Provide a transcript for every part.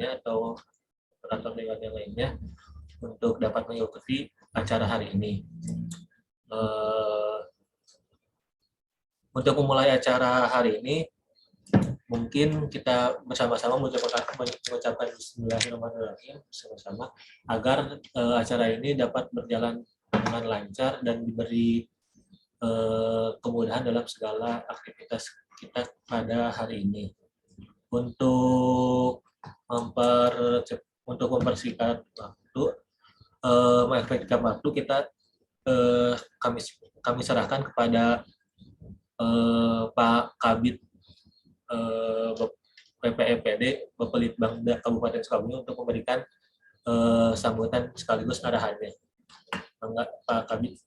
lainnya atau operator dewan yang lainnya untuk dapat mengikuti acara hari ini. Untuk memulai acara hari ini, mungkin kita bersama-sama mengucapkan Bismillahirrahmanirrahim bersama-sama agar acara ini dapat berjalan dengan lancar dan diberi kemudahan dalam segala aktivitas kita pada hari ini. Untuk mempersingkat waktu, mengefektifkan waktu kita kami serahkan kepada Pak Kabid PPEPD Bapelitbangda Kabupaten Sukabumi untuk memberikan sambutan sekaligus arahannya. Enggak, Pak Kabid.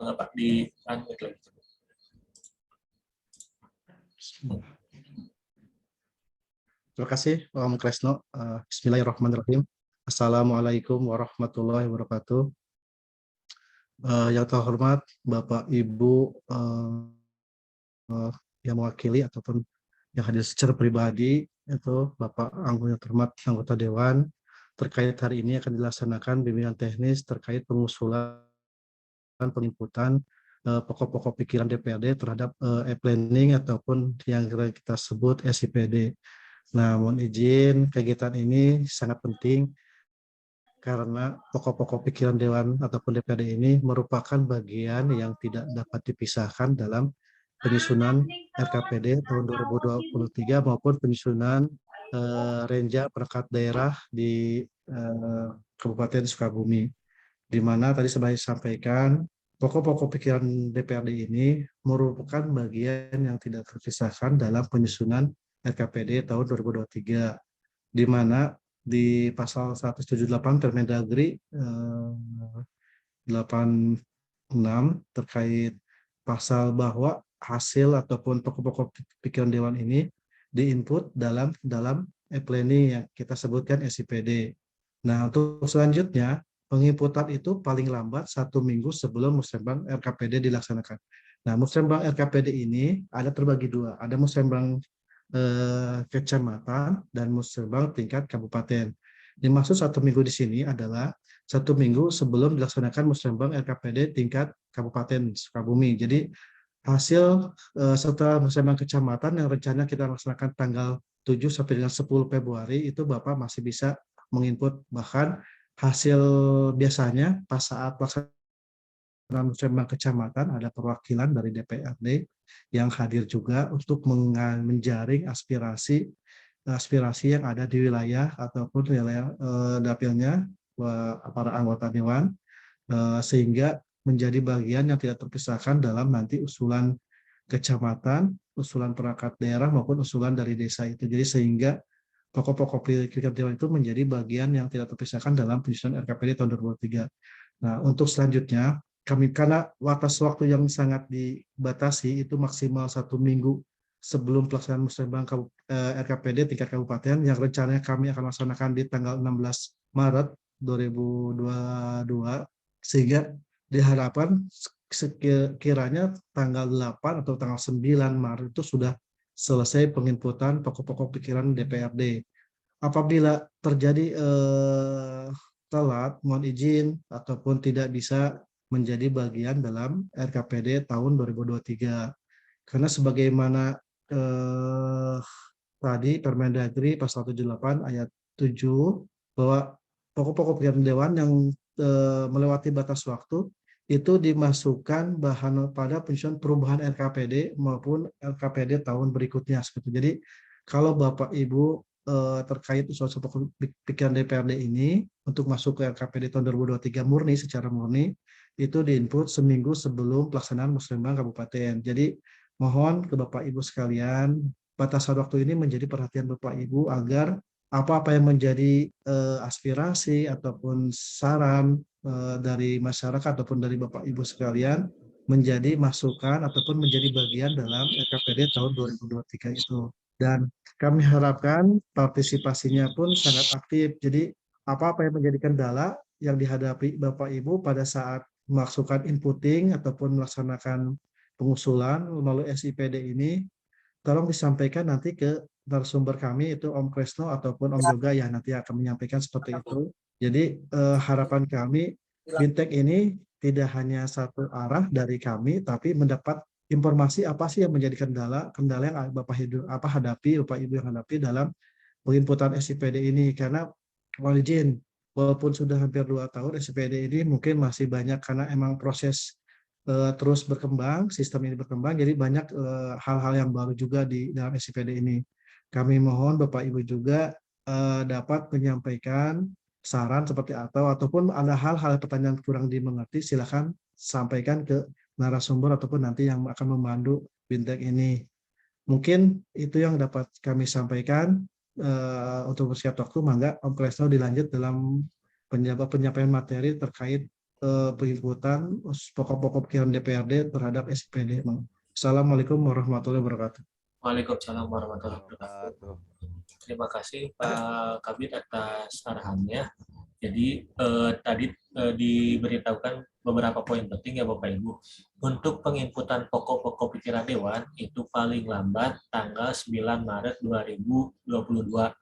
Enggak, Pak, di unmute lagi. Terima kasih, Om Kresno. Bismillahirrahmanirrahim. Assalamualaikum warahmatullahi wabarakatuh. Yang terhormat Bapak Ibu yang mewakili ataupun yang hadir secara pribadi, itu Bapak yang terhormat anggota Dewan, terkait hari ini akan dilaksanakan bimbingan teknis terkait pengusulan penginputan pokok-pokok pikiran DPRD terhadap e-planning ataupun yang kita sebut SIPD. Nah, mohon izin, kegiatan ini sangat penting karena pokok-pokok pikiran Dewan ataupun DPRD ini merupakan bagian yang tidak dapat dipisahkan dalam penyusunan RKPD tahun 2023 maupun penyusunan Renja Perangkat Daerah di Kabupaten Sukabumi, di mana tadi saya sampaikan pokok-pokok pikiran DPRD ini merupakan bagian yang tidak terpisahkan dalam penyusunan RKPD tahun 2023, di mana di pasal 178 Permendagri 86 terkait pasal bahwa hasil ataupun pokok-pokok pikiran Dewan ini diinput dalam e-planning yang kita sebutkan SIPD. Nah, untuk selanjutnya penginputan itu paling lambat 1 minggu sebelum musrembang RKPD dilaksanakan. Nah, musrembang RKPD ini ada terbagi dua, ada musrembang kecamatan dan musrembang tingkat kabupaten. Dimaksud 1 minggu di sini adalah 1 minggu sebelum dilaksanakan musrembang RKPD tingkat kabupaten Sukabumi. Jadi hasil setelah musrembang kecamatan yang rencana kita laksanakan tanggal 7 sampai dengan 10 Februari itu Bapak masih bisa menginput, bahkan hasil biasanya pas saat pelaksanaan musrembang kecamatan ada perwakilan dari DPRD yang hadir juga untuk menjaring aspirasi yang ada di wilayah ataupun wilayah dapilnya para anggota dewan, sehingga menjadi bagian yang tidak terpisahkan dalam nanti usulan kecamatan, usulan perangkat daerah maupun usulan dari desa itu. Jadi sehingga pokok-pokok pikiran dewan itu menjadi bagian yang tidak terpisahkan dalam penyusunan RKPD tahun 2023. Nah, untuk selanjutnya kami, karena batas waktu yang sangat dibatasi itu maksimal 1 minggu sebelum pelaksanaan musrembang RKPD tingkat kabupaten yang rencananya kami akan laksanakan di tanggal 16 Maret 2022, sehingga diharapkan sekiranya tanggal 8 atau tanggal 9 Maret itu sudah selesai penginputan pokok-pokok pikiran DPRD. Apabila terjadi telat, mohon izin ataupun tidak bisa menjadi bagian dalam RKPD tahun 2023. Karena sebagaimana tadi Permendagri pasal 78 ayat 7 bahwa pokok-pokok pikiran dewan yang melewati batas waktu itu dimasukkan bahan pada penyusunan perubahan RKPD maupun RKPD tahun berikutnya. Jadi kalau Bapak Ibu terkait usul pokok pikiran DPRD ini untuk masuk ke RKPD tahun 2023 murni, secara murni, itu diinput seminggu sebelum pelaksanaan musrembang kabupaten. Jadi mohon ke Bapak Ibu sekalian, batasan waktu ini menjadi perhatian Bapak Ibu agar apa-apa yang menjadi aspirasi ataupun saran dari masyarakat ataupun dari Bapak Ibu sekalian menjadi masukan ataupun menjadi bagian dalam RKPD tahun 2023 itu. Dan kami harapkan partisipasinya pun sangat aktif. Jadi apa yang menjadi kendala yang dihadapi Bapak Ibu pada saat melakukan inputting ataupun melaksanakan pengusulan melalui SIPD ini, tolong disampaikan nanti ke narasumber kami itu Om Kresno ataupun Om Yoga ya nanti akan menyampaikan seperti itu. Jadi harapan kami Bintek ini tidak hanya satu arah dari kami, tapi mendapat informasi apa sih yang menjadi kendala yang hadapi, Bapak Ibu yang hadapi dalam penginputan SIPD ini. Karena mohon izin, walaupun sudah hampir 2 tahun SIPD ini mungkin masih banyak karena emang proses terus berkembang, sistem ini berkembang, jadi banyak hal-hal yang baru juga di dalam SIPD ini. Kami mohon Bapak Ibu juga dapat menyampaikan saran seperti ataupun ada hal-hal pertanyaan kurang dimengerti, silakan sampaikan ke narasumber ataupun nanti yang akan memandu Bintek ini. Mungkin itu yang dapat kami sampaikan. Untuk bersiap waktu, mangga Om Kresno dilanjut dalam penyampaian materi terkait penginputan pokok-pokok pikiran DPRD terhadap SIPD. Assalamualaikum warahmatullahi wabarakatuh. Waalaikumsalam warahmatullahi wabarakatuh. Terima kasih Pak Kabid atas arahannya. Jadi tadi diberitahukan beberapa poin penting ya Bapak Ibu. Untuk penginputan pokok-pokok pikiran Dewan itu paling lambat tanggal 9 Maret 2022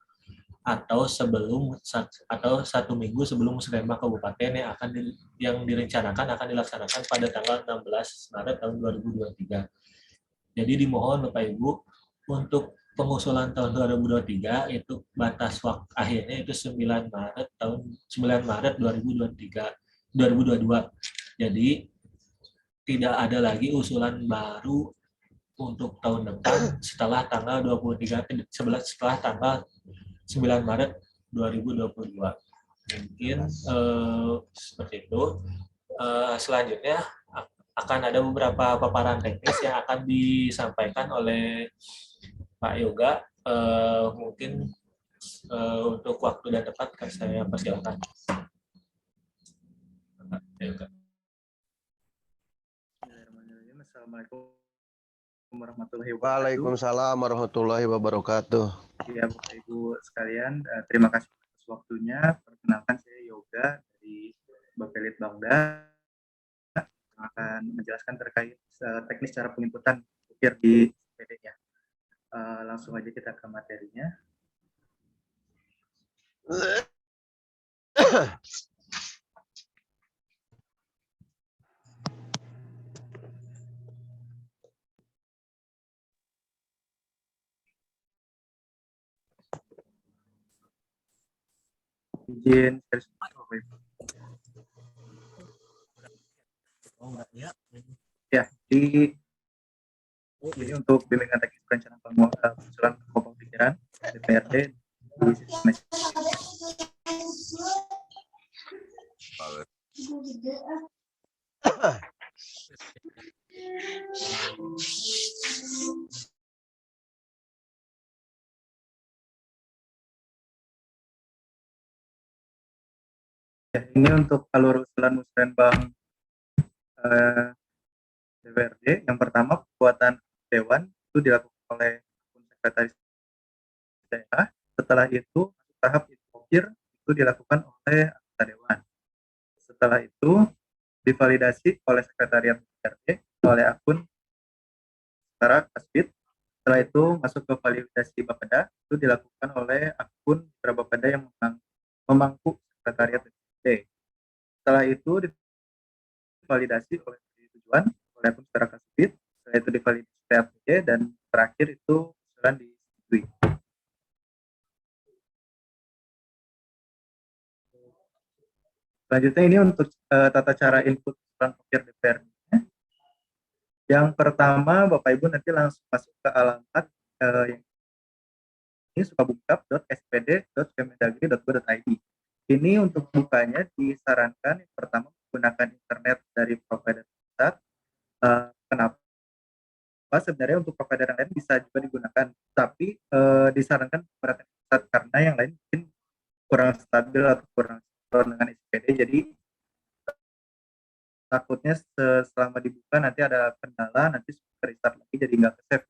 atau atau 1 minggu sebelum Musrembang Kabupaten yang direncanakan akan dilaksanakan pada tanggal 16 Maret tahun 2023. Jadi dimohon Bapak Ibu untuk pengusulan tahun 2023 itu batas waktu akhirnya itu 9 Maret 2022. Jadi tidak ada lagi usulan baru untuk tahun depan setelah tanggal 23 setelah tanggal 9 Maret 2022. Mungkin seperti itu. Selanjutnya akan ada beberapa paparan teknis yang akan disampaikan oleh Pak Yoga. Mungkin untuk waktu dan tempat saya persilakan. Assalamualaikum warahmatullahi wabarakatuh. Waalaikumsalam warahmatullahi wabarakatuh. Ya, Bapak Ibu sekalian, terima kasih atas waktunya. Perkenalkan saya Yoga dari Bapelit Bangda yang akan menjelaskan terkait teknis cara penginputan ukir di SIPD-nya. Langsung aja kita ke materinya. Izin Bapak Ibu. Ya, ini untuk bimbingan teknis perencanaan pengusulan pokok pikiran DPRD di sistem. Ya, ini untuk alur usulan musrenbang DPRD. Yang pertama, pembuatan dewan itu dilakukan oleh sekretaris daerah. Setelah itu, tahap infokir itu dilakukan oleh anggota dewan. Setelah itu, divalidasi oleh sekretariat DPRD oleh akun secara Kasbid. Setelah itu, masuk ke validasi Bapeda, itu dilakukan oleh akun Bapeda yang memangku sekretariat DPRD. Setelah itu, divalidasi oleh tujuan oleh akun secara Kasbid. Setelah itu divalidasi PAPD dan terakhir itu usulan disetujui. Selanjutnya ini untuk tata cara input usulan ukir DPR. Yang pertama, Bapak Ibu nanti langsung masuk ke alamat yang ini sukabukap.spd.kemendagri.go.id. Ini untuk bukanya disarankan yang pertama menggunakan internet dari provider pusat. Kenapa? Sebenarnya untuk provider yang lain bisa juga digunakan, tapi disarankan menggunakan pusat karena yang lain mungkin kurang stabil atau kurang sinkron dengan SPD. Jadi takutnya selama dibuka nanti ada kendala, nanti restart lagi jadi nggak ke-save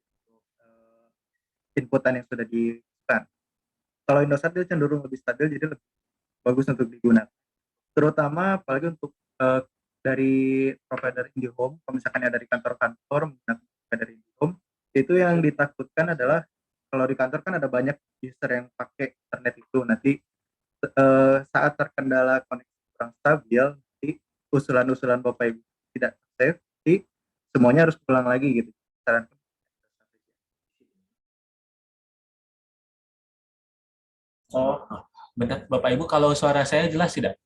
inputan yang sudah dibuka. Kalau Indosat dia cenderung lebih stabil, jadi lebih bagus untuk digunakan. Terutama apalagi untuk dari provider IndiHome, kalau misalkan ada di kantor-kantor menggunakan provider IndiHome, itu yang ditakutkan adalah kalau di kantor kan ada banyak user yang pakai internet itu, nanti saat terkendala koneksi kurang stabil, nanti usulan-usulan Bapak Ibu tidak save, jadi semuanya harus pulang lagi gitu. Sarankan. Oh, benar. Bapak Ibu, kalau suara saya jelas tidak?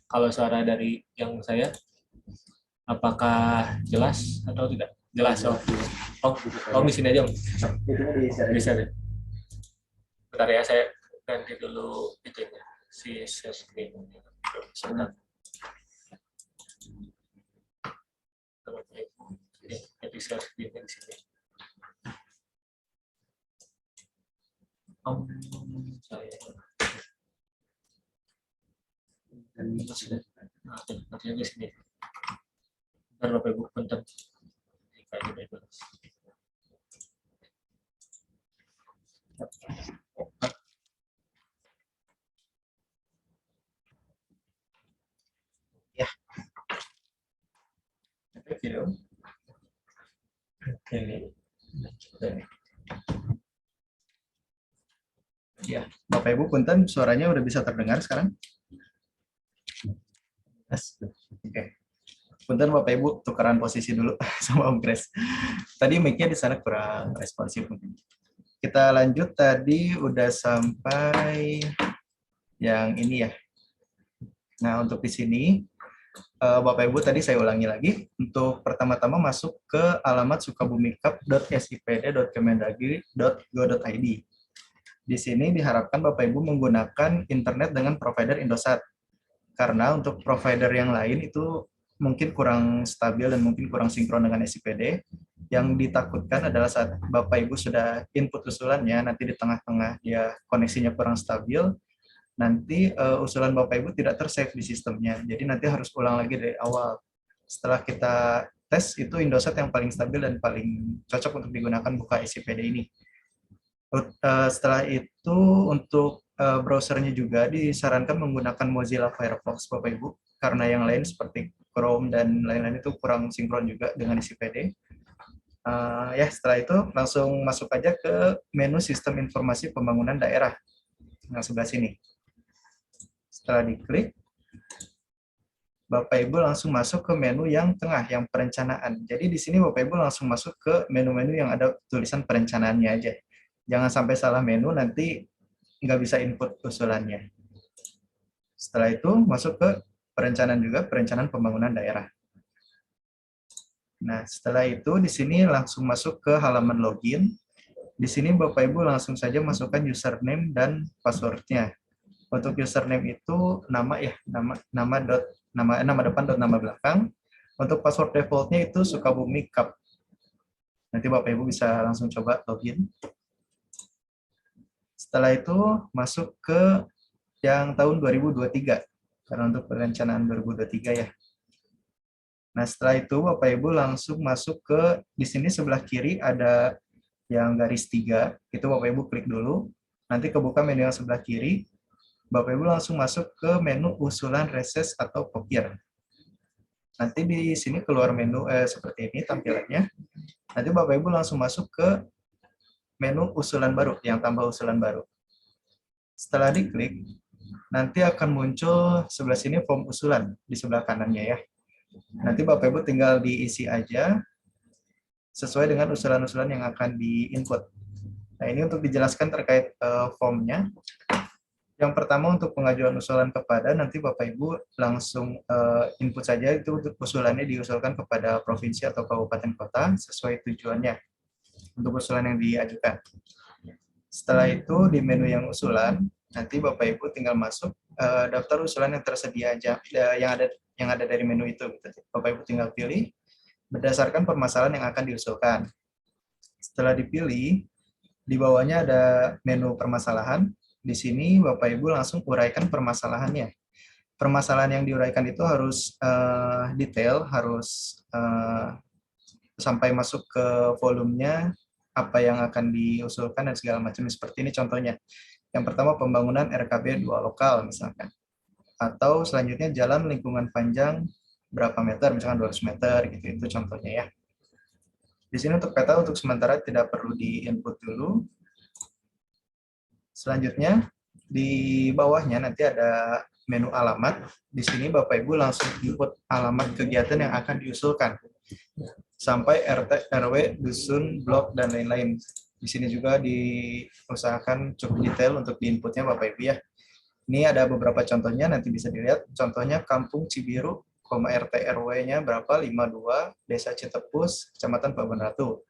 Kalau suara dari yang saya, apakah jelas atau tidak? Jelas, di sini aja, Om. Bisa deh. Bentar ya, saya ganti dulu itunya, si share screen. Sebentar. Jadi share screen di sini. Saya nanti di sini. Bentar Bapak Ibu, bentar. Ya. Video. Oke. Ya, Bapak Ibu punten suaranya udah bisa terdengar sekarang? Yes. Oke. Punten Bapak Ibu tukeran posisi dulu sama Om Kres. Tadi mic-nya di sana kurang responsif mungkin. Kita lanjut, tadi udah sampai yang ini ya. Nah, untuk di sini Bapak Ibu tadi saya ulangi lagi, untuk pertama-tama masuk ke alamat sukabumikap.sipd.kemendagri.go.id. Di sini diharapkan Bapak Ibu menggunakan internet dengan provider Indosat. Karena untuk provider yang lain itu mungkin kurang stabil dan mungkin kurang sinkron dengan SIPD. Yang ditakutkan adalah saat Bapak Ibu sudah input usulannya, nanti di tengah-tengah dia koneksinya kurang stabil, nanti usulan Bapak Ibu tidak tersave di sistemnya. Jadi nanti harus ulang lagi dari awal. Setelah kita tes, itu Indosat yang paling stabil dan paling cocok untuk digunakan buka SIPD ini. Setelah itu untuk browsernya juga disarankan menggunakan Mozilla Firefox Bapak Ibu, karena yang lain seperti Chrome dan lain-lain itu kurang sinkron juga dengan SIPD. Ya, setelah itu langsung masuk aja ke menu Sistem Informasi Pembangunan Daerah yang sebelah sini. Setelah diklik, Bapak Ibu langsung masuk ke menu yang tengah, yang perencanaan. Jadi di sini Bapak Ibu langsung masuk ke menu-menu yang ada tulisan perencanaannya aja. Jangan sampai salah menu, nanti nggak bisa input usulannya. Setelah itu masuk ke perencanaan juga, perencanaan pembangunan daerah. Nah, setelah itu di sini langsung masuk ke halaman login. Di sini Bapak Ibu langsung saja masukkan username dan passwordnya. Untuk username itu nama ya, nama depan dot nama belakang. Untuk password defaultnya itu Sukabumi Cup. Nanti Bapak Ibu bisa langsung coba login. Setelah itu masuk ke yang tahun 2023, karena untuk perencanaan 2023 ya. Nah, setelah itu Bapak Ibu langsung masuk ke, di sini sebelah kiri ada yang garis 3, itu Bapak Ibu klik dulu, nanti kebuka menu yang sebelah kiri, Bapak Ibu langsung masuk ke menu usulan reses atau pokir. Nanti di sini keluar menu seperti ini tampilannya, nanti Bapak Ibu langsung masuk ke menu usulan baru, yang tambah usulan baru. Setelah diklik, nanti akan muncul sebelah sini form usulan di sebelah kanannya ya. Nanti Bapak Ibu tinggal diisi aja sesuai dengan usulan-usulan yang akan di-input. Nah, ini untuk dijelaskan terkait formnya. Yang pertama untuk pengajuan usulan kepada, nanti Bapak Ibu langsung input saja itu untuk usulannya diusulkan kepada provinsi atau kabupaten kota sesuai tujuannya untuk usulan yang diajukan. Setelah itu di menu yang usulan, nanti Bapak Ibu tinggal masuk daftar usulan yang tersedia aja, yang ada dari menu itu. Bapak Ibu tinggal pilih berdasarkan permasalahan yang akan diusulkan. Setelah dipilih, di bawahnya ada menu permasalahan. Di sini Bapak Ibu langsung uraikan permasalahannya. Permasalahan yang diuraikan itu harus detail, harus sampai masuk ke volumenya, apa yang akan diusulkan dan segala macam. Seperti ini contohnya. Yang pertama pembangunan RKB 2 lokal misalkan. Atau selanjutnya jalan lingkungan panjang berapa meter, misalkan 200 meter gitu, itu contohnya ya. Di sini untuk peta untuk sementara tidak perlu di-input dulu. Selanjutnya di bawahnya nanti ada menu alamat. Di sini Bapak Ibu langsung input alamat kegiatan yang akan diusulkan. Sampai RT, RW, dusun, blok, dan lain-lain. Di sini juga diusahakan cukup detail untuk di-inputnya Bapak Ibu ya. Ini ada beberapa contohnya, nanti bisa dilihat. Contohnya Kampung Cibiru, RT RW-nya berapa, 52, Desa Citepus, Kecamatan Pelabuhan Ratu.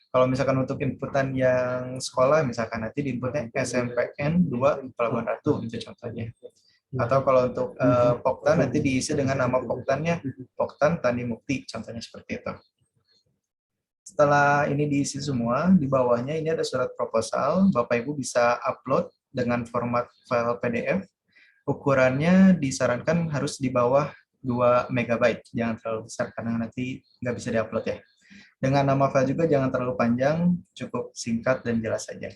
Kalau misalkan untuk inputan yang sekolah, misalkan nanti di inputnya SMPN 2 Pelabuhan Ratu, itu contohnya. Atau kalau untuk Poktan, nanti diisi dengan nama Poktannya, Poktan Tani Mukti, contohnya seperti itu. Setelah ini diisi semua, di bawahnya ini ada surat proposal, Bapak Ibu bisa upload dengan format file PDF. Ukurannya disarankan harus di bawah 2 MB, jangan terlalu besar karena nanti nggak bisa diupload ya. Dengan nama file juga jangan terlalu panjang, cukup singkat dan jelas saja.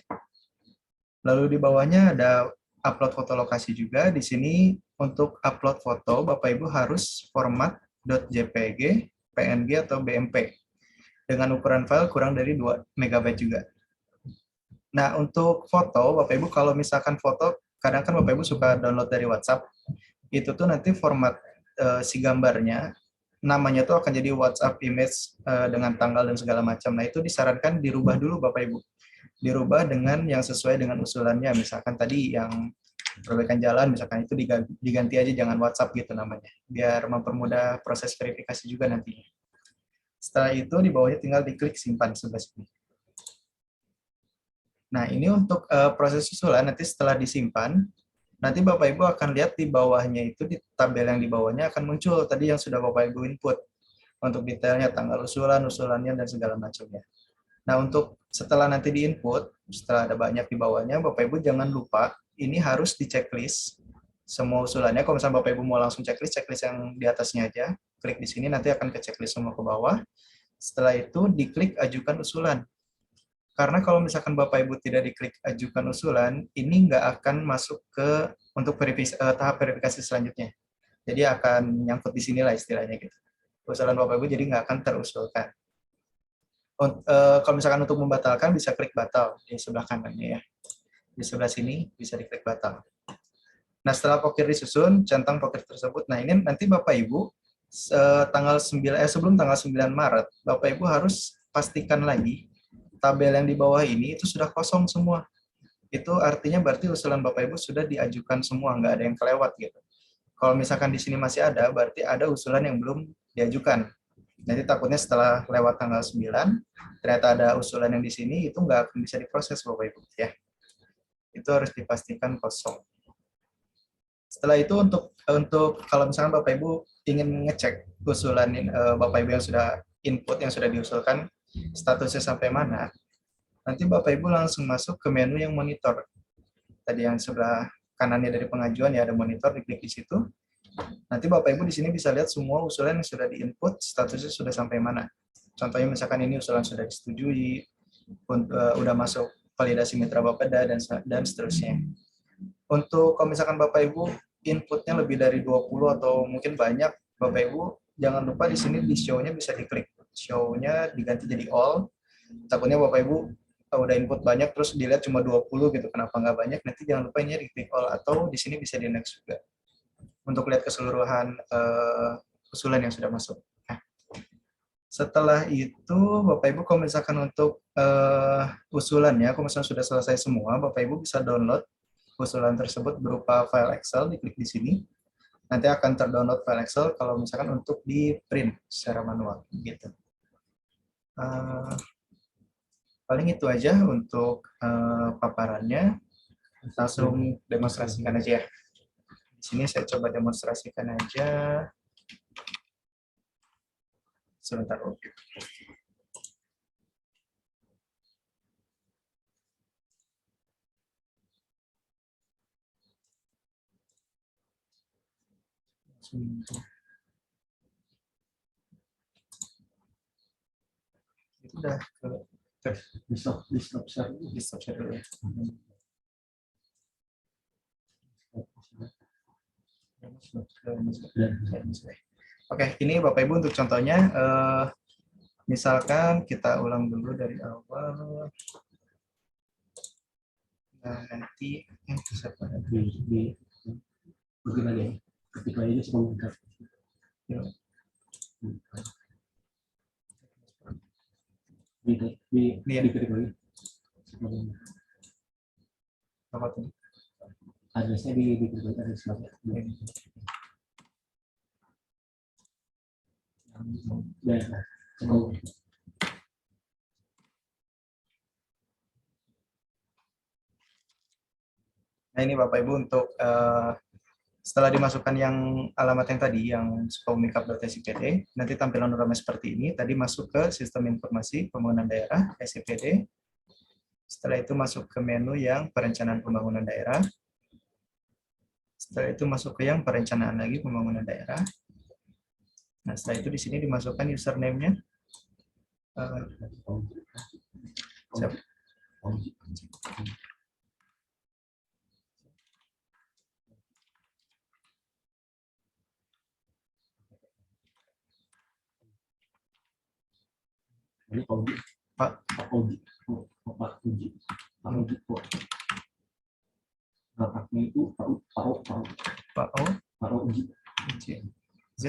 Lalu di bawahnya ada upload foto lokasi juga. Di sini untuk upload foto, Bapak Ibu harus format .jpg, PNG, atau BMP. Dengan ukuran file kurang dari 2 MB juga. Nah, untuk foto, Bapak Ibu kalau misalkan foto, kadang kan Bapak Ibu suka download dari WhatsApp, itu tuh nanti format si gambarnya, namanya tuh akan jadi WhatsApp image dengan tanggal dan segala macam. Nah, itu disarankan dirubah dulu Bapak Ibu. Dirubah dengan yang sesuai dengan usulannya. Misalkan tadi yang perbaikan jalan, misalkan itu diganti aja, jangan WhatsApp gitu namanya. Biar mempermudah proses verifikasi juga nantinya. Setelah itu di bawahnya tinggal diklik simpan sebelah sini. Nah, ini untuk proses usulan nanti setelah disimpan, nanti Bapak Ibu akan lihat di bawahnya itu, di tabel yang di bawahnya akan muncul tadi yang sudah Bapak Ibu input. Untuk detailnya, tanggal usulan, usulannya, dan segala macamnya. Nah, untuk setelah nanti di-input, setelah ada banyak di bawahnya, Bapak Ibu jangan lupa, ini harus di checklist semua usulannya. Kalau misalnya Bapak Ibu mau langsung checklist yang di atasnya aja, klik di sini, nanti akan ke checklist semua ke bawah. Setelah itu, diklik ajukan usulan. Karena kalau misalkan Bapak Ibu tidak diklik ajukan usulan, ini nggak akan masuk ke untuk tahap verifikasi selanjutnya. Jadi akan nyangkut di sinilah istilahnya gitu. Usulan Bapak Ibu jadi nggak akan terusulkan. Kalau misalkan untuk membatalkan bisa klik batal di sebelah kanannya ya. Di sebelah sini bisa diklik batal. Nah, setelah pokir disusun, centang pokir tersebut. Nah, ini nanti Bapak Ibu sebelum tanggal 9 Maret, Bapak Ibu harus pastikan lagi tabel yang di bawah ini itu sudah kosong semua. Itu artinya berarti usulan Bapak Ibu sudah diajukan semua, nggak ada yang kelewat gitu. Kalau misalkan di sini masih ada, berarti ada usulan yang belum diajukan. Jadi takutnya setelah lewat tanggal 9, ternyata ada usulan yang di sini, itu nggak akan bisa diproses Bapak Ibu ya. Itu harus dipastikan kosong. Setelah itu untuk kalau misalkan Bapak Ibu ingin ngecek usulan Bapak Ibu yang sudah input, yang sudah diusulkan, statusnya sampai mana, nanti Bapak Ibu langsung masuk ke menu yang monitor. Tadi yang sebelah kanannya dari pengajuan ya ada monitor, diklik di situ. Nanti Bapak Ibu di sini bisa lihat semua usulan yang sudah diinput, statusnya sudah sampai mana. Contohnya misalkan ini usulan sudah disetujui, udah masuk validasi mitra Bapeda dan seterusnya. Untuk kalau misalkan Bapak Ibu inputnya lebih dari 20 atau mungkin banyak, Bapak Ibu jangan lupa di sini di show-nya bisa diklik. Show-nya diganti jadi all. Takutnya Bapak Ibu udah input banyak terus dilihat cuma 20 gitu, kenapa nggak banyak, nanti jangan lupa ini diklik all, atau di sini bisa di next juga untuk lihat keseluruhan usulan yang sudah masuk. Nah, setelah itu Bapak Ibu kalau misalkan untuk usulannya, kalau misalkan sudah selesai semua, Bapak Ibu bisa download usulan tersebut berupa file Excel, diklik di sini. Nanti akan terdownload file Excel kalau misalkan untuk di print secara manual gitu. Paling itu aja untuk paparannya. Langsung demonstrasikan aja ya. Di sini saya coba demonstrasikan aja. Sebentar, oke. Itu udah ke di stop share dulu ya. Oke, ini Bapak Ibu untuk contohnya, misalkan kita ulang dulu dari awal. Nah, nanti bagaimana ya? Ketika ini sebelum diketik lagi. apa tuh? Adresnya diketik lagi adres bapak. Daerah. Nah ini Bapak Ibu untuk setelah dimasukkan yang alamat yang tadi yang sukabumi.kap.scpd, nanti tampilan utama seperti ini. Tadi masuk ke sistem informasi pembangunan daerah SCPD. Setelah itu masuk ke menu yang perencanaan pembangunan daerah. Setelah itu masuk ke yang perencanaan lagi pembangunan daerah. Nah setelah itu di sini dimasukkan username-nya. Siap. Ini Ogi. Pak Ogi. Pak Ogi. Pak Ogi. Bapaknya itu Pak Ogi. Z.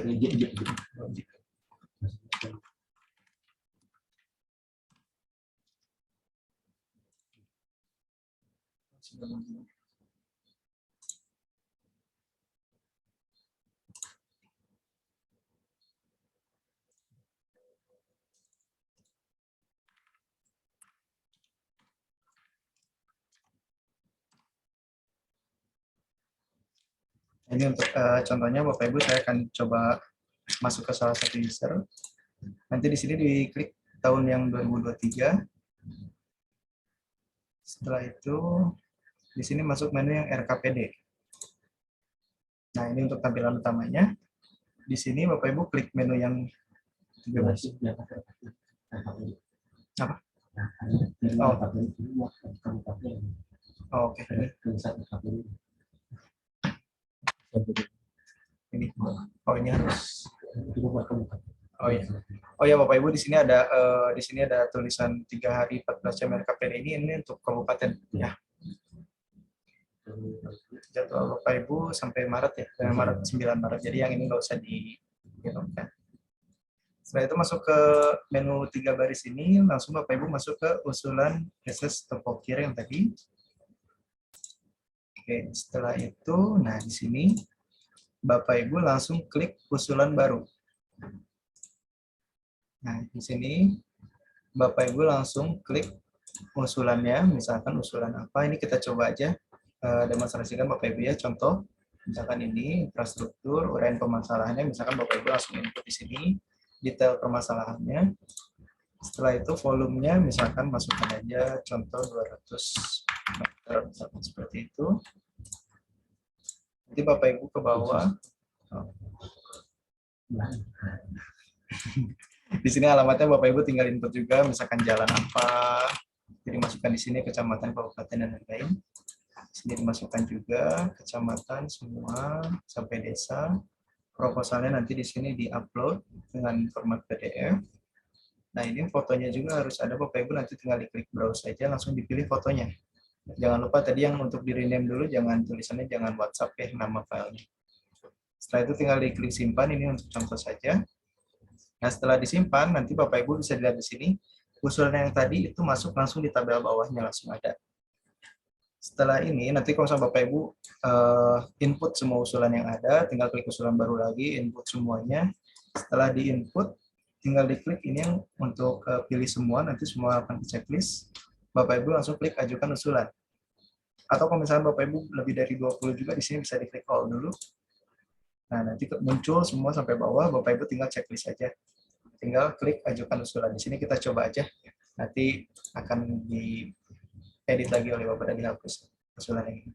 Ini untuk contohnya Bapak Ibu saya akan coba masuk ke salah satu user. Nanti di sini diklik tahun yang 2023. Setelah itu di sini masuk menu yang RKPD. Nah, ini untuk tampilan utamanya. Di sini Bapak Ibu klik menu yang 13. Apa? Oh, oke. Ini. Oh, ini harus. Oh iya. Oh ya Bapak Ibu di sini ada tulisan 3 hari 14 jam RKPD ini untuk kabupaten ya. Jadwal Bapak Ibu sampai Maret ya, sampai Maret 9 Maret. Jadi yang ini nggak usah dihitungkan. Setelah itu masuk ke menu 3 baris ini, langsung Bapak Ibu masuk ke usulan SS Topokir yang tadi. Oke, setelah itu, nah di sini Bapak Ibu langsung klik usulan baru. Nah, di sini Bapak Ibu langsung klik usulannya, misalkan usulan apa, ini kita coba aja demonstrasikan Bapak Ibu ya, contoh, misalkan ini infrastruktur, uraian permasalahannya, misalkan Bapak Ibu langsung input di sini, detail permasalahannya, setelah itu volumenya, misalkan masukkan aja contoh 200 meter, misalkan seperti itu, nanti Bapak Ibu ke bawah, di sini alamatnya Bapak Ibu tinggal input juga, misalkan jalan apa, jadi masukkan di sini kecamatan, kabupaten, dan lain-lain. Di sini dimasukkan juga kecamatan semua sampai desa. Proposalnya nanti di sini di-upload dengan format PDF. Nah ini fotonya juga harus ada Bapak Ibu, nanti tinggal diklik browse saja, langsung dipilih fotonya. Jangan lupa tadi yang untuk di-rename dulu, jangan tulisannya jangan WhatsApp ya, nama filenya. Setelah itu tinggal diklik simpan, ini untuk contoh saja. Nah, setelah disimpan, nanti Bapak Ibu bisa dilihat di sini, usulan yang tadi itu masuk langsung di tabel bawahnya, langsung ada. Setelah ini, nanti kalau misalnya Bapak Ibu input semua usulan yang ada, tinggal klik usulan baru lagi, input semuanya. Setelah di-input, tinggal diklik ini yang untuk pilih semua, nanti semua akan di checklist. Bapak Ibu langsung klik ajukan usulan. Atau kalau misalnya Bapak Ibu lebih dari 20 juga, di sini bisa diklik all dulu. Nah, nanti muncul semua sampai bawah, Bapak Ibu tinggal checklist saja. Tinggal klik ajukan usulan. Di sini kita coba aja. Nanti akan diedit lagi oleh Bapak dan dihapus usulan ini.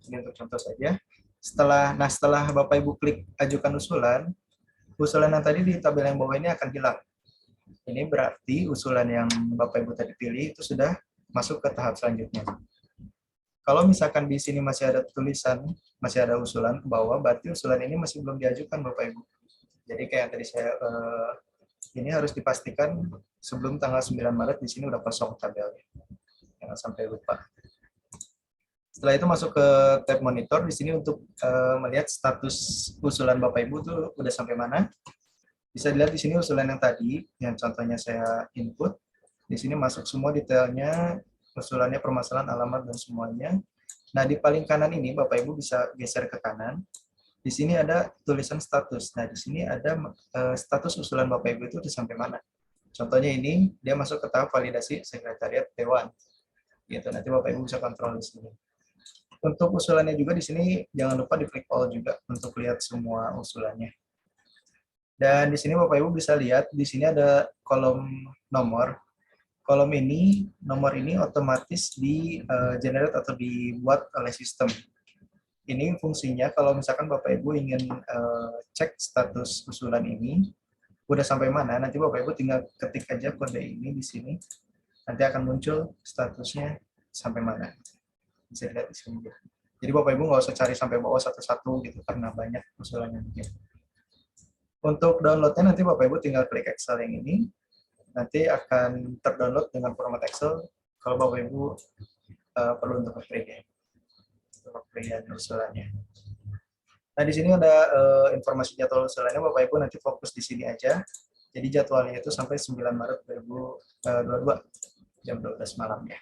Ini untuk contoh saja. Setelah Bapak Ibu klik ajukan usulan yang tadi di tabel yang bawah ini akan hilang. Ini berarti usulan yang Bapak Ibu tadi pilih itu sudah masuk ke tahap selanjutnya. Kalau misalkan di sini masih ada tulisan, masih ada usulan ke bawah, berarti usulan ini masih belum diajukan Bapak Ibu. Jadi kayak yang tadi saya ini harus dipastikan sebelum tanggal 9 Maret di sini udah kosong tabelnya. Jangan sampai lupa. Setelah itu masuk ke tab monitor di sini untuk melihat status usulan Bapak Ibu tuh udah sampai mana. Bisa dilihat di sini usulan yang tadi, yang contohnya saya input. Di sini masuk semua detailnya, usulannya, permasalahan, alamat, dan semuanya. Nah, di paling kanan ini Bapak Ibu bisa geser ke kanan. Di sini ada tulisan status. Nah, di sini ada status usulan Bapak Ibu itu udah sampai mana. Contohnya ini, dia masuk ke tahap validasi sekretariat Dewan. Gitu, nanti Bapak Ibu bisa kontrol di sini. Untuk usulannya juga di sini jangan lupa di klik all juga untuk lihat semua usulannya. Dan di sini Bapak Ibu bisa lihat di sini ada kolom nomor. Kolom ini, nomor ini otomatis di generate atau dibuat oleh sistem. Ini fungsinya kalau misalkan Bapak Ibu ingin cek status usulan ini udah sampai mana, nanti Bapak Ibu tinggal ketik aja kode ini di sini. Nanti akan muncul statusnya sampai mana. Bisa lihat di sini. Jadi Bapak Ibu nggak usah cari sampai bawah satu-satu gitu karena banyak usulannya mungkin. Untuk downloadnya nanti Bapak Ibu tinggal klik Excel yang ini, nanti akan terdownload dengan format Excel kalau Bapak Ibu perlu untuk print usulannya. Nah di sini ada informasi jadwal usulannya, Bapak Ibu nanti fokus di sini aja. Jadi jadwalnya itu sampai 9 Maret 2022 jam 12 malam ya.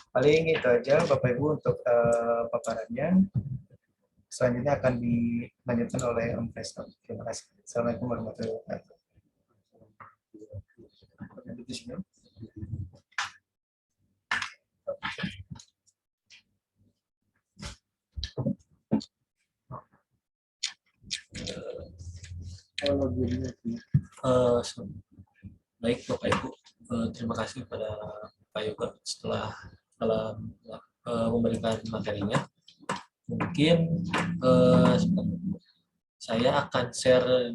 Paling itu aja Bapak Ibu untuk paparannya. Selanjutnya akan dilanjutkan oleh Om Presto. Terima kasih. Assalamualaikum warahmatullahi wabarakatuh. Eh, Baik Bapak Ibu, terima kasih kepada Pak Yoga setelah memberikan materinya. Mungkin saya akan share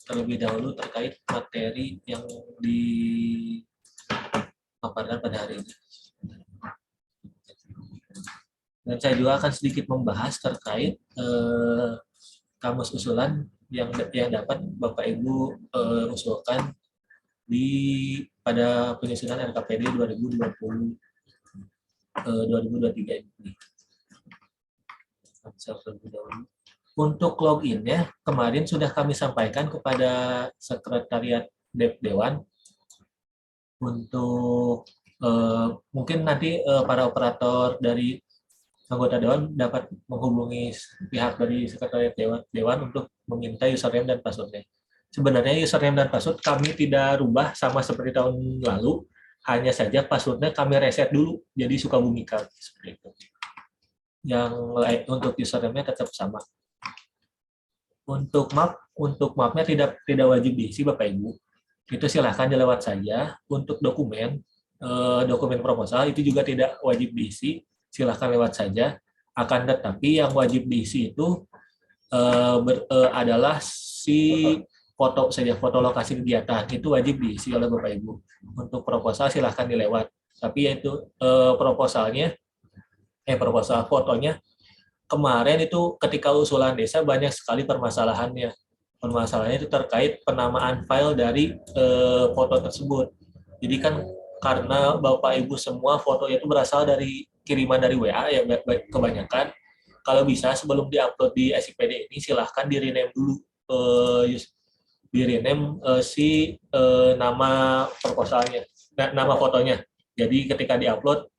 terlebih dahulu terkait materi yang dipaparkan pada hari ini. Dan saya juga akan sedikit membahas terkait kamus usulan yang dapat Bapak Ibu usulkan pada penyusunan RKPD 2023 ini. Untuk login-nya, kemarin sudah kami sampaikan kepada Sekretariat Dewan untuk mungkin nanti para operator dari anggota Dewan dapat menghubungi pihak dari Sekretariat Dewan untuk meminta username dan password-nya. Sebenarnya username dan password kami tidak rubah sama seperti tahun lalu, hanya saja password-nya kami reset dulu, jadi Sukabumi Card seperti itu. Yang untuk username-nya tetap sama. Untuk map-nya tidak wajib diisi Bapak Ibu. Itu silahkan dilewat saja. Untuk dokumen proposal itu juga tidak wajib diisi, silahkan lewat saja. Akan tetapi yang wajib diisi itu adalah si foto saja, foto lokasi kegiatan itu wajib diisi oleh Bapak Ibu. Untuk proposal silahkan dilewat. Tapi yaitu proposal fotonya kemarin itu ketika usulan desa banyak sekali permasalahannya. Permasalahannya itu terkait penamaan file dari foto tersebut. Jadi kan karena Bapak Ibu semua foto itu berasal dari kiriman dari WA ya kebanyakan. Kalau bisa sebelum diupload di SIPD ini silahkan di-rename dulu nama proposalnya, nama fotonya. Jadi ketika diupload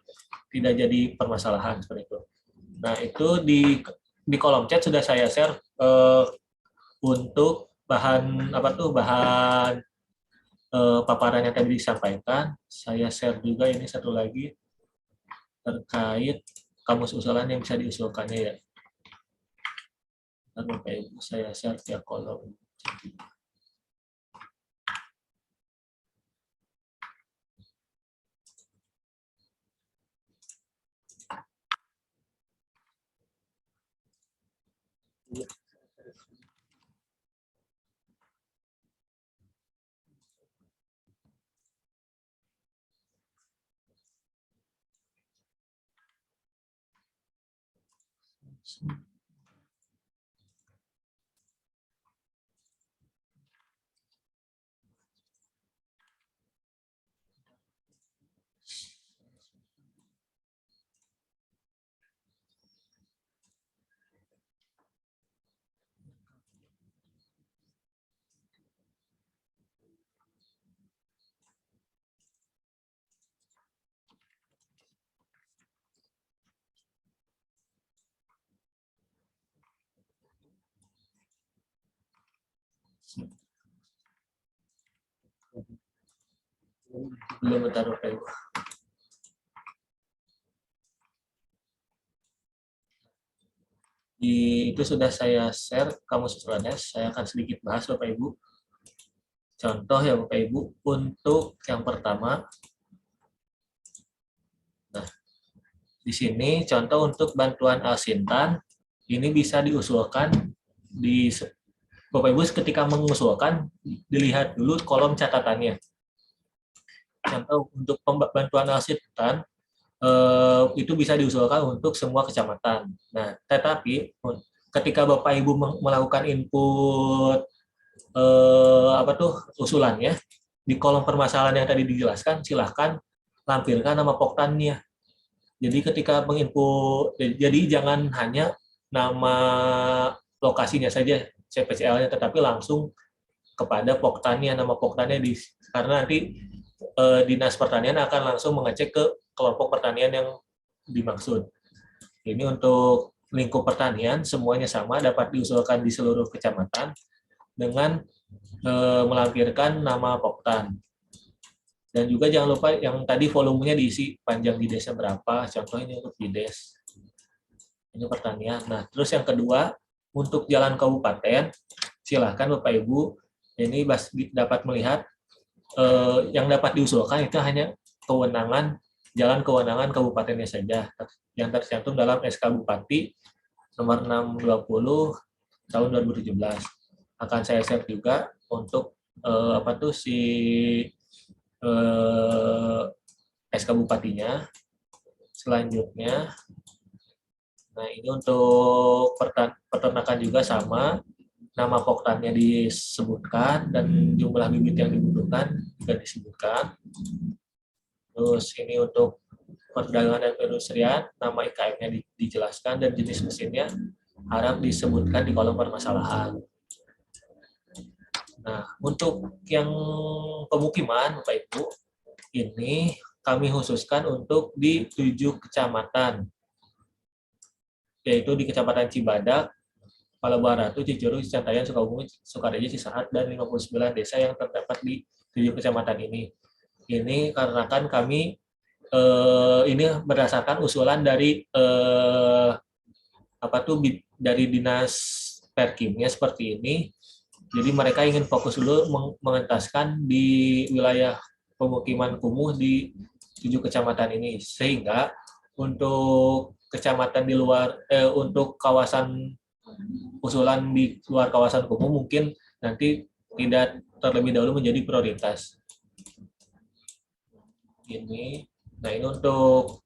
tidak jadi permasalahan seperti itu. Nah itu di kolom chat sudah saya share untuk bahan paparan yang tadi disampaikan. Saya share juga ini satu lagi terkait kamus usulan yang bisa diusulkannya ya. Dan Bapak Ibu saya share via kolom. Belum, bentar Bapak Ibu. Itu sudah saya share kamus Prodes. Saya akan sedikit bahas Bapak Ibu. Contoh ya Bapak Ibu, untuk yang pertama, nah di sini contoh untuk bantuan Alsintan, ini bisa diusulkan di Bapak Ibu ketika mengusulkan dilihat dulu kolom catatannya. Contoh untuk bantuan Alsintan itu bisa diusulkan untuk semua kecamatan. Nah, tetapi ketika Bapak Ibu melakukan input usulannya di kolom permasalahan yang tadi dijelaskan, silahkan lampirkan nama poktannya. Jadi ketika menginput, jadi jangan hanya nama lokasinya saja CPCL-nya, tetapi langsung kepada poktannya, nama poktannya karena nanti Dinas Pertanian akan langsung mengecek ke kelompok pertanian yang dimaksud. Ini untuk lingkup pertanian semuanya sama, dapat diusulkan di seluruh kecamatan dengan melampirkan nama poktan. Dan juga jangan lupa yang tadi volumenya diisi panjang di desa berapa, contoh ini untuk di des. Ini pertanian. Nah, terus yang kedua, untuk jalan kabupaten, silahkan Bapak Ibu, ini dapat melihat yang dapat diusulkan itu hanya jalan kewenangan kabupatennya saja, yang tercantum dalam SK Bupati nomor 620 tahun 2017. Akan saya share juga untuk SK Bupatinya. Selanjutnya, nah ini untuk peternakan juga sama, nama poktannya disebutkan dan jumlah bibit yang dibutuhkan juga disebutkan. Terus ini untuk perdagangan dan perindustrian, nama IKM-nya dijelaskan dan jenis mesinnya harap disebutkan di kolom permasalahan. Nah, untuk yang pemukiman, Bapak Ibu, ini kami khususkan untuk di 7 kecamatan, yaitu di Kecamatan Cibadak, Palabuhan-Ratu, Cijeruk, Cicantayan, Sukabumi, Sukareja, Cisaat, dan 59 desa yang terdapat di 7 kecamatan ini. Ini karena kan kami ini berdasarkan usulan dari dari Dinas Perkimnya seperti ini. Jadi mereka ingin fokus dulu mengentaskan di wilayah pemukiman kumuh di 7 kecamatan ini, sehingga untuk kecamatan di luar untuk kawasan usulan di luar kawasan kumuh mungkin nanti tidak terlebih dahulu menjadi prioritas. Nah ini untuk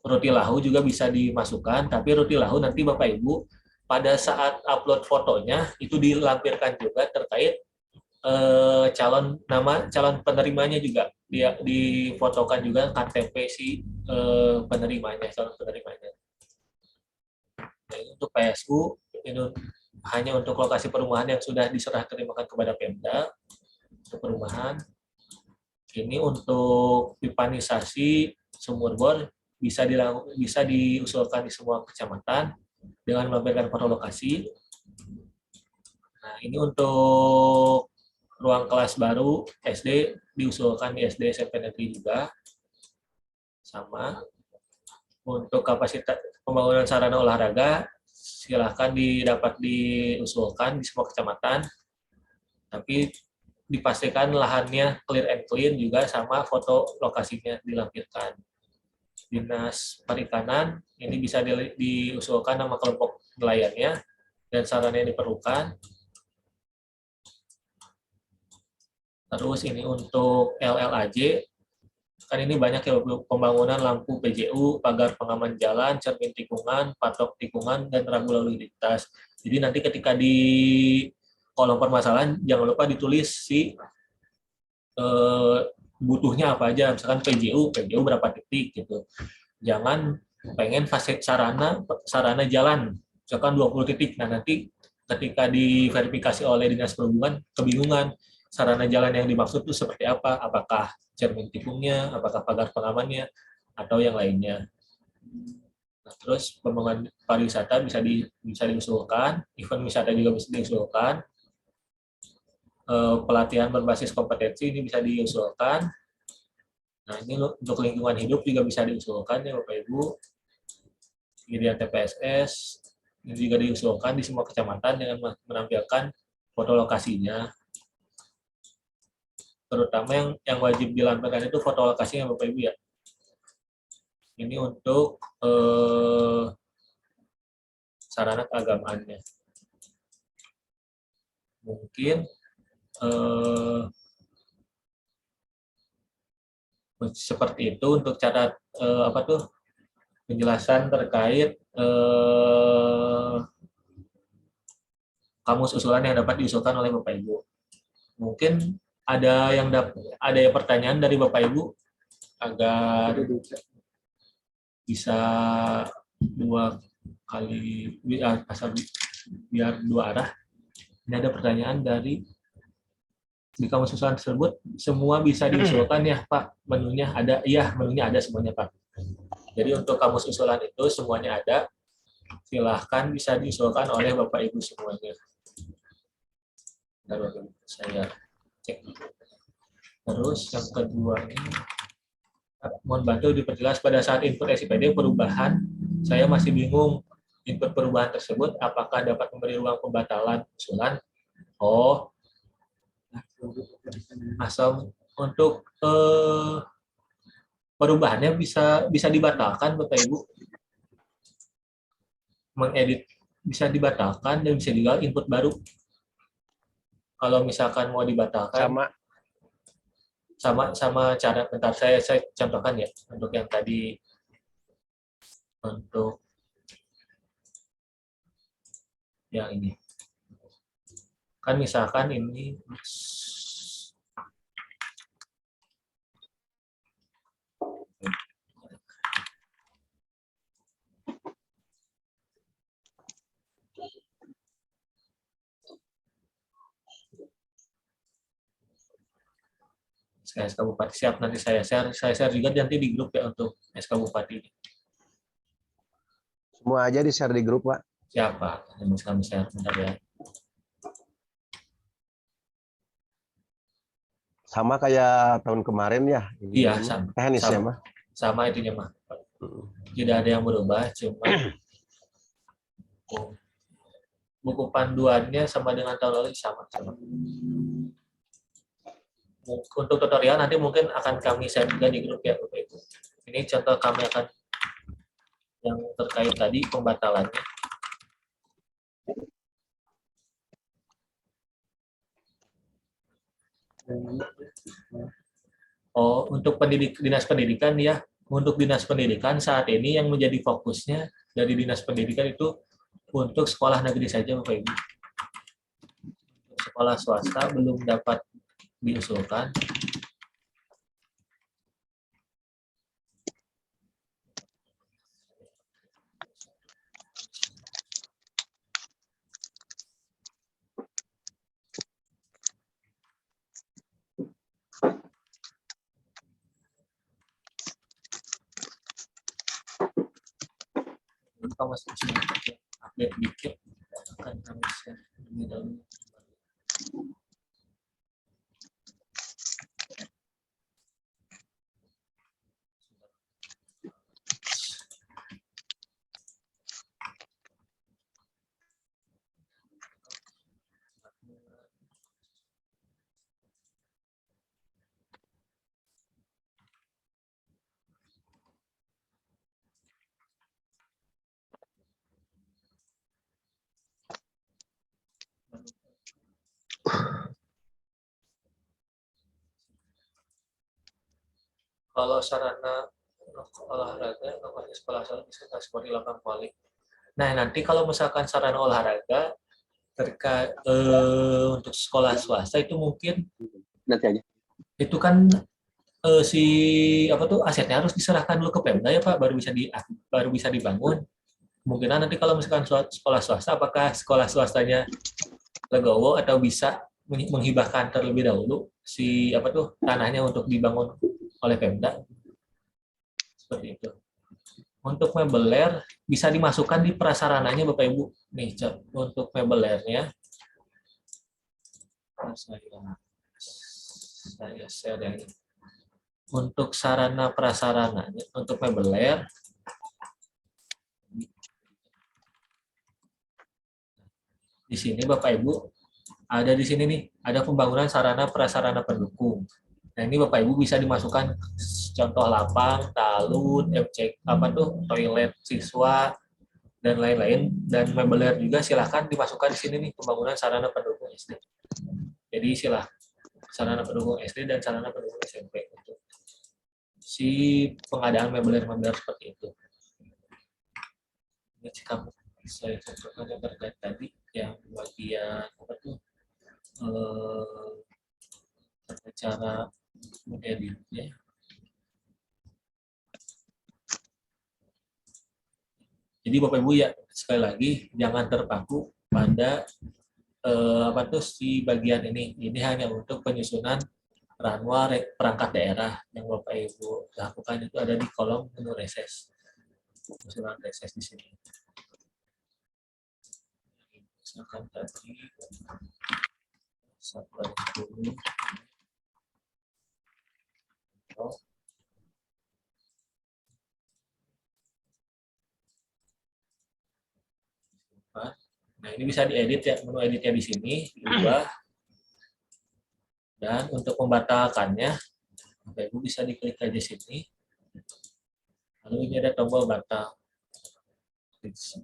Rutilahu juga bisa dimasukkan, tapi Rutilahu nanti Bapak Ibu pada saat upload fotonya itu dilampirkan juga terkait calon penerimanya juga difotokan juga KTP si penerimanya, calon penerimanya. Nah, ini untuk PSU ini hanya untuk lokasi perumahan yang sudah diserah terimakan kepada Pemda untuk perumahan. Ini untuk pipanisasi sumur bor bisa diusulkan di semua kecamatan dengan melampirkan foto lokasi. Nah, ini untuk ruang kelas baru SD diusulkan di SD SMP negeri juga. Sama. Untuk kapasitas pembangunan sarana olahraga silahkan dapat diusulkan di semua kecamatan. Tapi dipastikan lahannya clear and clean juga sama foto lokasinya dilampirkan. Dinas Perikanan ini bisa diusulkan nama kelompok nelayannya dan sarana yang diperlukan. Terus ini untuk LLAJ kan ini banyak ya pembangunan lampu PJU, pagar pengaman jalan, cermin tikungan, patok tikungan, dan rambu lalu lintas. Jadi nanti ketika di kolom permasalahan jangan lupa ditulis si butuhnya apa aja, misalkan PJU berapa titik gitu. Jangan pengen fase sarana jalan, misalkan 20 titik. Nah nanti ketika diverifikasi oleh Dinas Perhubungan kebingungan sarana jalan yang dimaksud itu seperti apa, apakah cermin tikungnya, apakah pagar pengamannya, atau yang lainnya. Nah, terus pembangunan pariwisata bisa diusulkan, event wisata juga bisa diusulkan, pelatihan berbasis kompetensi ini bisa diusulkan. Nah ini untuk lingkungan hidup juga bisa diusulkan ya Bapak Ibu. Kemudian TPSS ini juga diusulkan di semua kecamatan dengan menampilkan foto lokasinya. Terutama yang wajib dilampirkan itu foto lokasinya Bapak Ibu ya. Ini untuk sarana keagamaannya. Mungkin seperti itu untuk cara penjelasan terkait kamus usulan yang dapat diusulkan oleh Bapak Ibu. Mungkin ada yang pertanyaan dari Bapak Ibu agar bisa dua kali biar dua arah. Ini ada pertanyaan dari di kamus usulan tersebut semua bisa diusulkan ya Pak, menunya ada, iya menunya ada semuanya Pak. Jadi untuk kamus usulan itu semuanya ada, silahkan bisa diusulkan oleh Bapak Ibu semuanya. Bentar, saya cek. Terus yang kedua ini, mohon bantu diperjelas pada saat input SIPD perubahan, saya masih bingung input perubahan tersebut apakah dapat memberi ruang pembatalan usulan. Oh, asal untuk perubahannya bisa dibatalkan Bapak Ibu, mengedit bisa dibatalkan dan bisa juga input baru. Kalau misalkan mau dibatalkan sama cara, bentar saya contohkan ya untuk yang tadi, untuk yang ini kan misalkan ini SK Bupati, siap, nanti saya share juga nanti di grup ya untuk SK Bupati. Semua aja di-share di grup, Pak. Siap Pak, ini kami share bentar ya. Sama kayak tahun kemarin ya. Iya, sama. Teknisnya mah. Sama itunya mah. Tidak ada yang berubah, cuma buku panduannya sama dengan tahun lalu sama. Untuk tutorial nanti mungkin akan kami share juga di grup ya Bapak Ibu. Ini contoh kami akan yang terkait tadi pembatalannya. Oh, untuk dinas pendidikan ya, untuk dinas pendidikan saat ini yang menjadi fokusnya dari dinas pendidikan itu untuk sekolah negeri saja Bapak Ibu. Sekolah swasta belum dapat diusulkan. Kalau masih update dikit akan kami share lebih dahulu. Kalau sarana olahraga, lokasi sekolah bisa seperti lapangan voli. Nah, nanti kalau misalkan sarana olahraga terkait untuk sekolah swasta itu mungkin Nanti aja. itu kan si apa tuh asetnya harus diserahkan dulu ke Pemda ya Pak, baru bisa dibangun. Kemungkinan nanti kalau misalkan sekolah swasta, apakah sekolah swastanya legowo atau bisa menghibahkan terlebih dahulu si apa tuh tanahnya untuk dibangun oleh Pemda seperti itu. Untuk mebeler bisa dimasukkan di prasarananya Bapak Ibu. Nih, untuk mebelernya saya share yang ini. Untuk sarana prasarananya, untuk mebeler di sini Bapak Ibu ada di sini nih, ada pembangunan sarana prasarana pendukung. Nah, ini Bapak Ibu bisa dimasukkan contoh lapang, talun, apa tuh, toilet siswa dan lain-lain, dan mebeler juga silahkan dimasukkan di sini nih, pembangunan sarana pendukung SD. Jadi silahkan sarana pendukung SD dan sarana pendukung SMP untuk si pengadaan mebeler seperti itu. Ini sikap saya contohkan yang terkait tadi yang bagian apa tuh cara mengeditnya. Jadi Bapak Ibu ya sekali lagi jangan terpaku pada apa tuh si bagian ini. Ini hanya untuk penyusunan ranwa perangkat daerah yang Bapak Ibu lakukan itu ada di kolom menu reses. Penyusunan reses di sini. Misalkan tadi satuan dulu. Nah, ini bisa diedit ya, menu editnya di sini, diubah. Dan untuk membatalkannya, Bapak Ibu bisa diklik aja sini. Lalu ini ada tombol batal.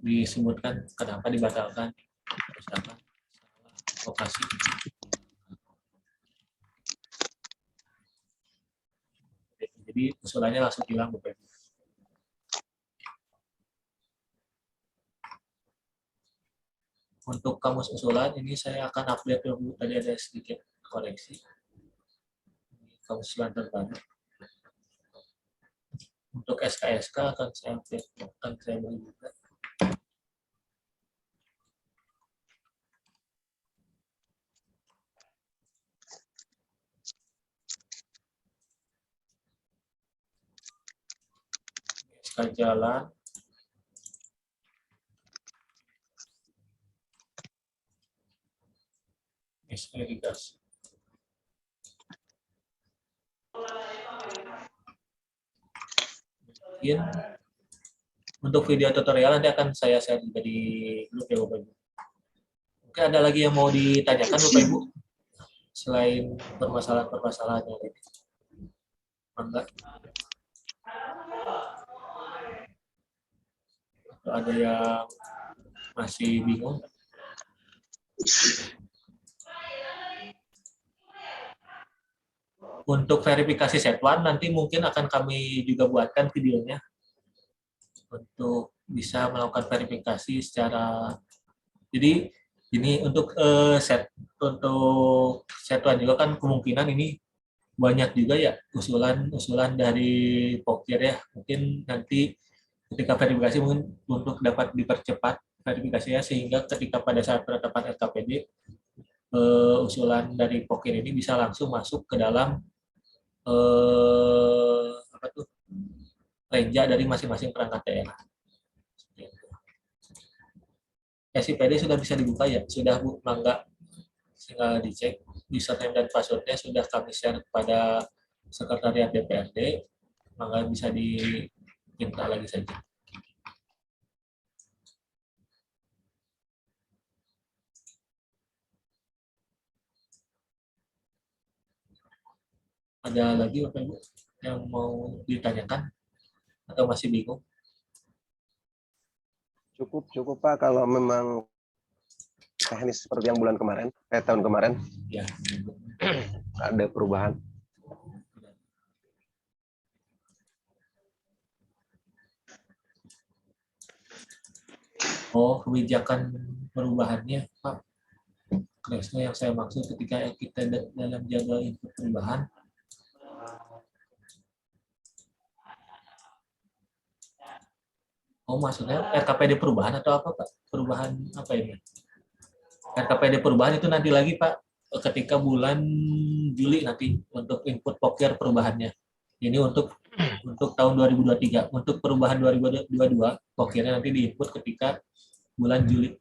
Disebutkan kenapa dibatalkan. Misalkan salah lokasi. Jadi usulannya langsung hilang Bapak Ibu. Untuk kamus usulan ini saya akan update dulu, tadi ada sedikit koreksi. Kamus usulan terbaru. Untuk SKSK akan saya update, akan saya beri juga. SK jalan. SK irigasi. Mungkin untuk video tutorial nanti akan saya share juga di grup ya Bapak Ibu. Mungkin ada lagi yang mau ditanyakan Bapak Ibu selain permasalahan-permasalahan yang ini. Enggak? Atau ada yang masih bingung? Untuk verifikasi setwan nanti mungkin akan kami juga buatkan videonya untuk bisa melakukan verifikasi secara. Jadi ini untuk untuk setwan juga kan kemungkinan ini banyak juga ya usulan dari Pokir ya. Mungkin nanti ketika verifikasi mungkin untuk dapat dipercepat verifikasinya sehingga ketika pada saat penetapan RKPD usulan dari Pokir ini bisa langsung masuk ke dalam apa tuh renja dari masing-masing perangkat daerah. SIPD sudah bisa dibuka ya, sudah Bu, mangga tinggal dicek username dan passwordnya sudah kami share kepada sekretariat DPRD, mangga bisa diminta lagi saja. Ada lagi Bapak Ibu yang mau ditanyakan atau masih bingung? Cukup Pak kalau memang teknis seperti yang bulan kemarin, tahun kemarin. Ya. Ada perubahan. Oh, kebijakan perubahannya, Pak. Kresno yang saya maksud ketika kita dalam jadwal input perubahan. Oh, maksudnya RKPD perubahan atau apa, Pak? Perubahan apa ini? RKPD perubahan itu nanti lagi, Pak, ketika bulan Juli nanti untuk input pokir perubahannya. Ini untuk tahun 2023. Untuk perubahan 2022, pokirnya nanti diinput ketika bulan Juli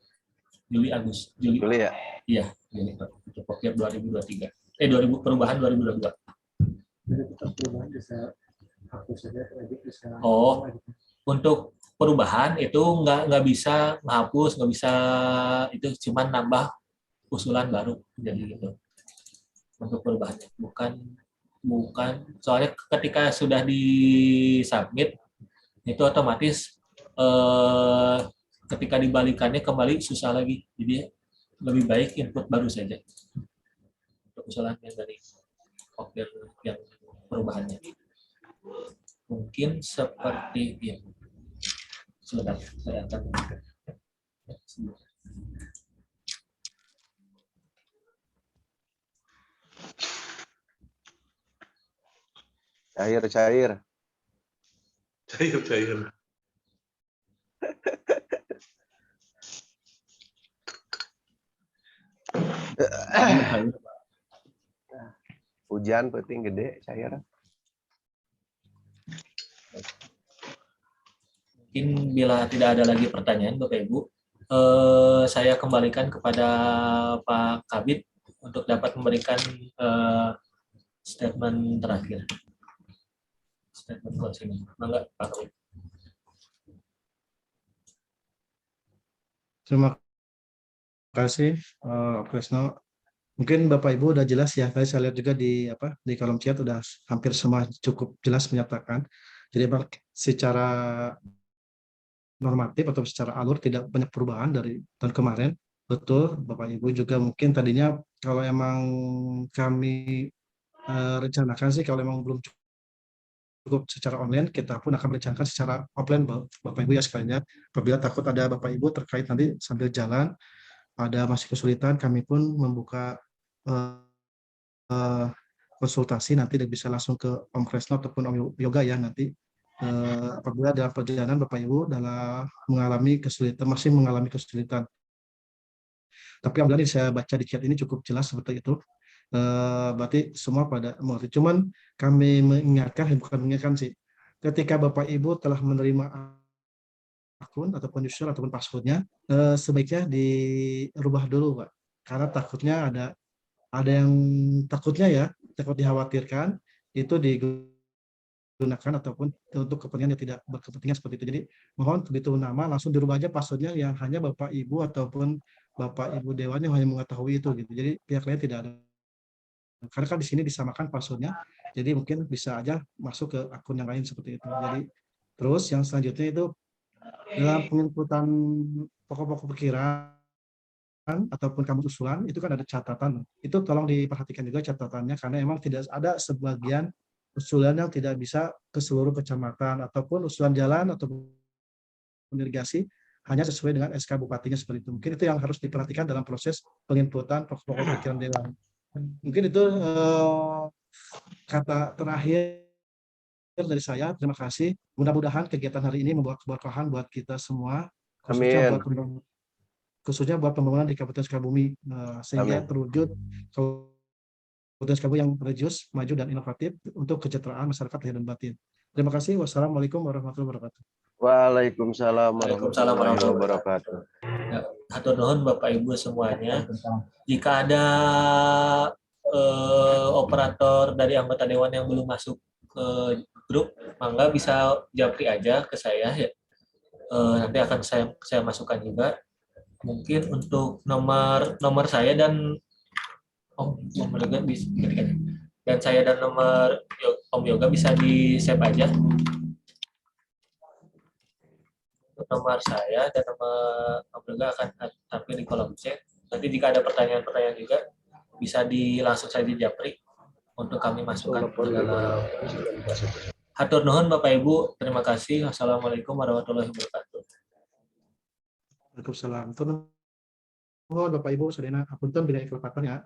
Juli. Boleh ya? Iya, Juli, Pak. Untuk pokir 2023. 2000 perubahan 2022. Jadi kita perubahan bisa hapus saja, edit bisa. Oh, untuk perubahan itu nggak bisa menghapus, nggak bisa, itu cuman nambah usulan baru, jadi gitu untuk perubahannya. Bukan soalnya ketika sudah disubmit itu otomatis ketika dibalikannya kembali susah lagi, jadi lebih baik input baru saja untuk usulan yang dari yang perubahannya. Mungkin seperti ini. Sebentar, saya akan Cair. Cair. Hujan penting gede cair. Mungkin bila tidak ada lagi pertanyaan Bapak Ibu, saya kembalikan kepada Pak Kabid untuk dapat memberikan statement terakhir. Statement closing. Mangga Pak Kabid. Terima kasih, Kresno. Mungkin Bapak Ibu udah jelas ya. Tadi saya lihat juga di kolom chat udah hampir semua cukup jelas menyatakan. Jadi memang secara normatif atau secara alur tidak banyak perubahan dari tahun kemarin. Betul, Bapak Ibu juga mungkin tadinya kalau emang kami rencanakan sih kalau emang belum cukup secara online, kita pun akan merencanakan secara offline, Bapak Ibu ya sekalian. Apabila takut ada Bapak Ibu terkait nanti sambil jalan ada masih kesulitan, kami pun membuka konsultasi nanti dan bisa langsung ke Om Kresno ataupun Om Yoga ya nanti apabila dalam perjalanan Bapak Ibu dalam masih mengalami kesulitan. Tapi alhamdulillah saya baca di chat ini cukup jelas seperti itu. Berarti semua pada mengerti. Cuman kami bukan mengingatkan sih, ketika Bapak Ibu telah menerima akun ataupun user ataupun passwordnya, sebaiknya dirubah dulu, Pak. Karena takutnya ada yang takut dikhawatirkan itu digunakan ataupun untuk kepentingan yang tidak berkepentingan seperti itu. Jadi mohon begitu nama langsung dirubah aja passwordnya yang hanya Bapak Ibu ataupun Bapak Ibu Dewan yang hanya mengetahui itu gitu. Jadi pihak lain tidak ada. Karena kan di sini disamakan passwordnya, jadi mungkin bisa aja masuk ke akun yang lain seperti itu. Jadi terus yang selanjutnya itu dalam penginputan pokok-pokok pikiran ataupun kamus usulan itu kan ada catatan. Itu tolong diperhatikan juga catatannya karena emang tidak ada sebagian usulan yang tidak bisa ke seluruh kecamatan ataupun usulan jalan atau irigasi hanya sesuai dengan SK bupatinya seperti itu. Mungkin itu yang harus diperhatikan dalam proses penginputan pokok-pokok pikiran dewan. Mungkin itu kata terakhir dari saya. Terima kasih. Mudah-mudahan kegiatan hari ini membawa keberkahan buat kita semua, khususnya buat pembangunan di Kabupaten Sukabumi, sehingga terwujud Kabupaten Sukabumi yang religius, maju dan inovatif untuk kesejahteraan masyarakat lahir dan batin. Terima kasih. Wassalamualaikum warahmatullahi wabarakatuh. Waalaikumsalam warahmatullahi wabarakatuh. Ya, hatur nuhun Bapak Ibu semuanya. Jika ada operator dari anggota dewan yang belum masuk ke grup, mangga bisa japri aja ke saya ya. Nanti akan saya masukkan juga. Mungkin untuk nomor saya dan Om Yoga bisa, dan saya dan nomor Om Yoga bisa di save aja. Nomor saya dan nomor Om Yoga akan tampil di kolom chat. Nanti jika ada pertanyaan-pertanyaan juga bisa langsung saja japri untuk kami masukkan ke dalam. Hatur nuhun Bapak Ibu, terima kasih. Wassalamualaikum warahmatullahi wabarakatuh. Waalaikumsalam. Turun. Bapak Ibu, Saudara, apunten bina kelepatan ya.